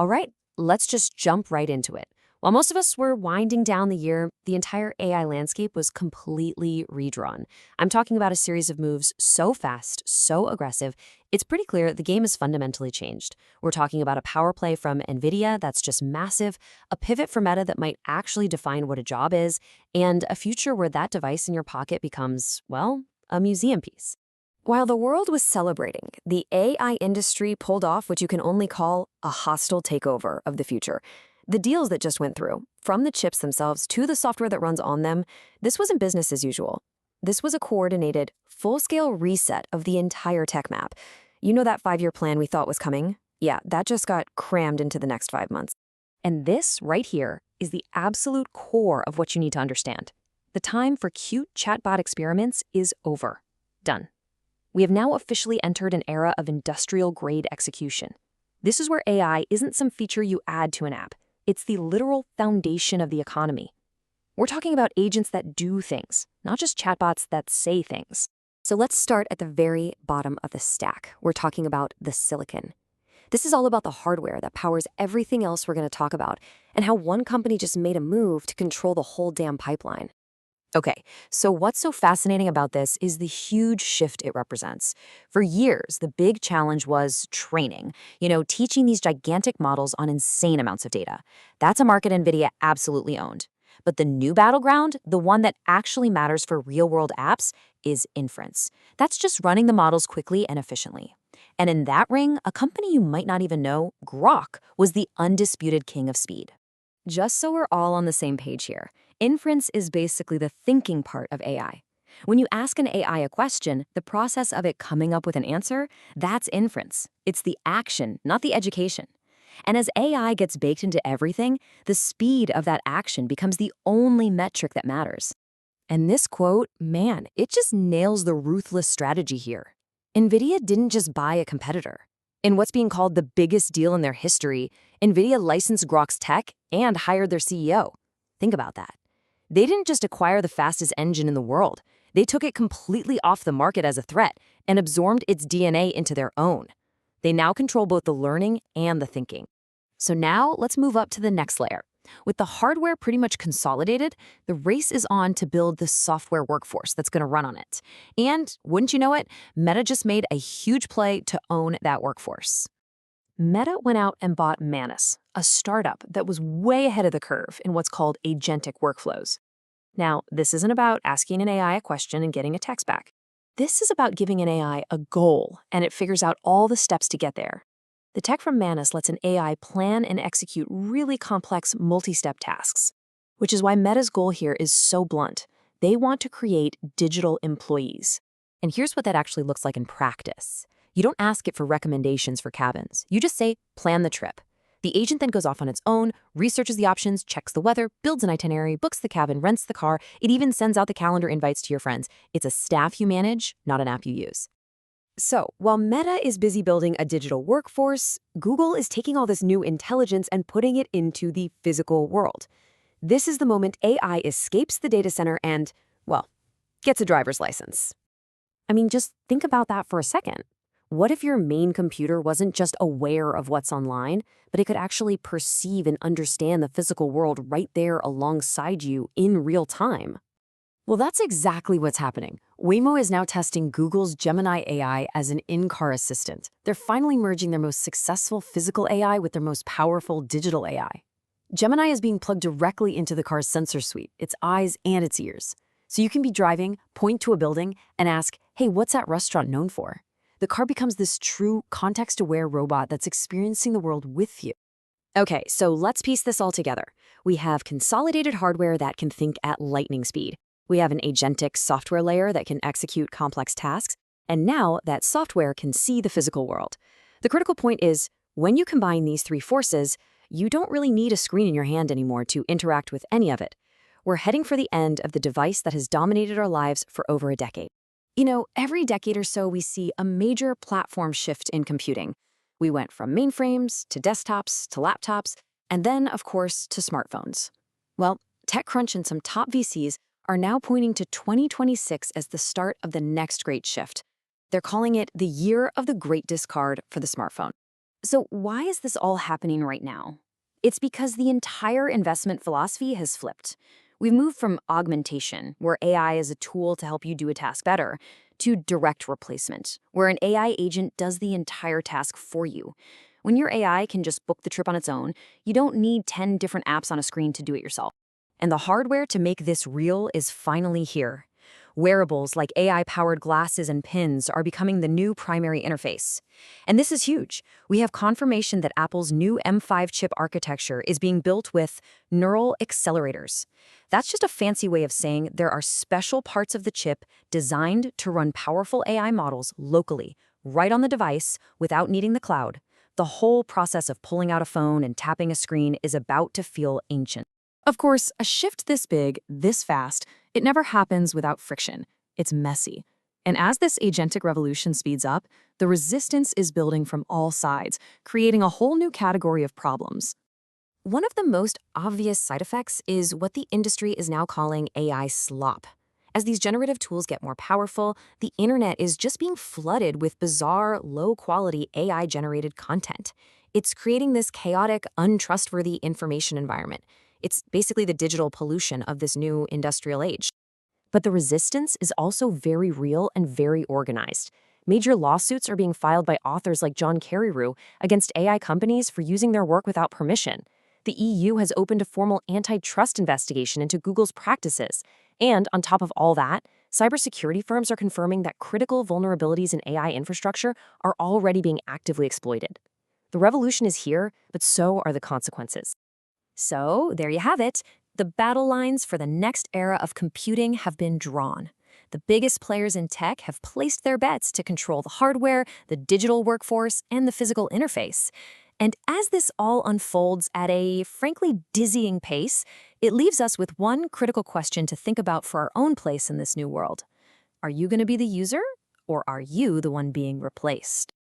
All right, let's just jump right into it. While most of us were winding down the year, the entire AI landscape was completely redrawn. I'm talking about a series of moves so fast, so aggressive, it's pretty clear the game has fundamentally changed. We're talking about a power play from Nvidia that's just massive, a pivot for Meta that might actually define what a job is, and a future where that device in your pocket becomes, well, a museum piece. While the world was celebrating, the AI industry pulled off what you can only call a hostile takeover of the future. The deals that just went through, from the chips themselves to the software that runs on them, this wasn't business as usual. This was a coordinated, full-scale reset of the entire tech map. You know that 5-year plan we thought was coming? Yeah, that just got crammed into the next 5 months. And this, right here, is the absolute core of what you need to understand. The time for cute chatbot experiments is over. Done. We have now officially entered an era of industrial-grade execution. This is where AI isn't some feature you add to an app. It's the literal foundation of the economy. We're talking about agents that do things, not just chatbots that say things. So let's start at the very bottom of the stack. We're talking about the silicon. This is all about the hardware that powers everything else we're going to talk about, and how one company just made a move to control the whole damn pipeline. Okay, so what's so fascinating about this is the huge shift it represents. For years, the big challenge was training, teaching these gigantic models on insane amounts of data. That's a market Nvidia absolutely owned. But the new battleground, the one that actually matters for real-world apps, is inference. That's just running the models quickly and efficiently. And in that ring, a company you might not even know, Groq, was the undisputed king of speed. Just so we're all on the same page here, inference is basically the thinking part of AI. When you ask an AI a question, the process of it coming up with an answer, that's inference. It's the action, not the education. And as AI gets baked into everything, the speed of that action becomes the only metric that matters. And this quote, man, it just nails the ruthless strategy here. Nvidia didn't just buy a competitor. In what's being called the biggest deal in their history, Nvidia licensed Groq's tech and hired their CEO. Think about that. They didn't just acquire the fastest engine in the world. They took it completely off the market as a threat and absorbed its DNA into their own. They now control both the learning and the thinking. So now let's move up to the next layer. With the hardware pretty much consolidated, the race is on to build the software workforce that's going to run on it. And wouldn't you know it, Meta just made a huge play to own that workforce. Meta went out and bought Manus, a startup that was way ahead of the curve in what's called agentic workflows. Now, this isn't about asking an AI a question and getting a text back. This is about giving an AI a goal, and it figures out all the steps to get there. The tech from Manus lets an AI plan and execute really complex multi-step tasks, which is why Meta's goal here is so blunt. They want to create digital employees. And here's what that actually looks like in practice. You don't ask it for recommendations for cabins. You just say, plan the trip. The agent then goes off on its own, researches the options, checks the weather, builds an itinerary, books the cabin, rents the car. It even sends out the calendar invites to your friends. It's a staff you manage, not an app you use. So, while Meta is busy building a digital workforce, Google is taking all this new intelligence and putting it into the physical world. This is the moment AI escapes the data center and, well, gets a driver's license. I mean, just think about that for a second. What if your main computer wasn't just aware of what's online, but it could actually perceive and understand the physical world right there alongside you in real time? Well, that's exactly what's happening. Waymo is now testing Google's Gemini AI as an in-car assistant. They're finally merging their most successful physical AI with their most powerful digital AI. Gemini is being plugged directly into the car's sensor suite, its eyes and its ears. So you can be driving, point to a building, and ask, hey, what's that restaurant known for? The car becomes this true context-aware robot that's experiencing the world with you. Okay, so let's piece this all together. We have consolidated hardware that can think at lightning speed. We have an agentic software layer that can execute complex tasks, and now that software can see the physical world. The critical point is, when you combine these three forces, you don't really need a screen in your hand anymore to interact with any of it. We're heading for the end of the device that has dominated our lives for over a decade. Every decade or so, we see a major platform shift in computing. We went from mainframes to desktops to laptops, and then, of course, to smartphones. Well, TechCrunch and some top VCs are now pointing to 2026 as the start of the next great shift. They're calling it the year of the great discard for the smartphone. So why is this all happening right now? It's because the entire investment philosophy has flipped. We've moved from augmentation, where AI is a tool to help you do a task better, to direct replacement, where an AI agent does the entire task for you. When your AI can just book the trip on its own, you don't need 10 different apps on a screen to do it yourself. And the hardware to make this real is finally here. Wearables like AI-powered glasses and pins are becoming the new primary interface. And this is huge. We have confirmation that Apple's new M5 chip architecture is being built with neural accelerators. That's just a fancy way of saying there are special parts of the chip designed to run powerful AI models locally, right on the device, without needing the cloud. The whole process of pulling out a phone and tapping a screen is about to feel ancient. Of course, a shift this big, this fast, it never happens without friction. It's messy. And as this agentic revolution speeds up, the resistance is building from all sides, creating a whole new category of problems. One of the most obvious side effects is what the industry is now calling AI slop. As these generative tools get more powerful, the internet is just being flooded with bizarre, low-quality AI-generated content. It's creating this chaotic, untrustworthy information environment. It's basically the digital pollution of this new industrial age. But the resistance is also very real and very organized. Major lawsuits are being filed by authors like John Carreyrou against AI companies for using their work without permission. The EU has opened a formal antitrust investigation into Google's practices. And on top of all that, cybersecurity firms are confirming that critical vulnerabilities in AI infrastructure are already being actively exploited. The revolution is here, but so are the consequences. So, there you have it. The battle lines for the next era of computing have been drawn. The biggest players in tech have placed their bets to control the hardware, the digital workforce, and the physical interface. And as this all unfolds at a, frankly, dizzying pace, it leaves us with one critical question to think about for our own place in this new world. Are you going to be the user, or are you the one being replaced?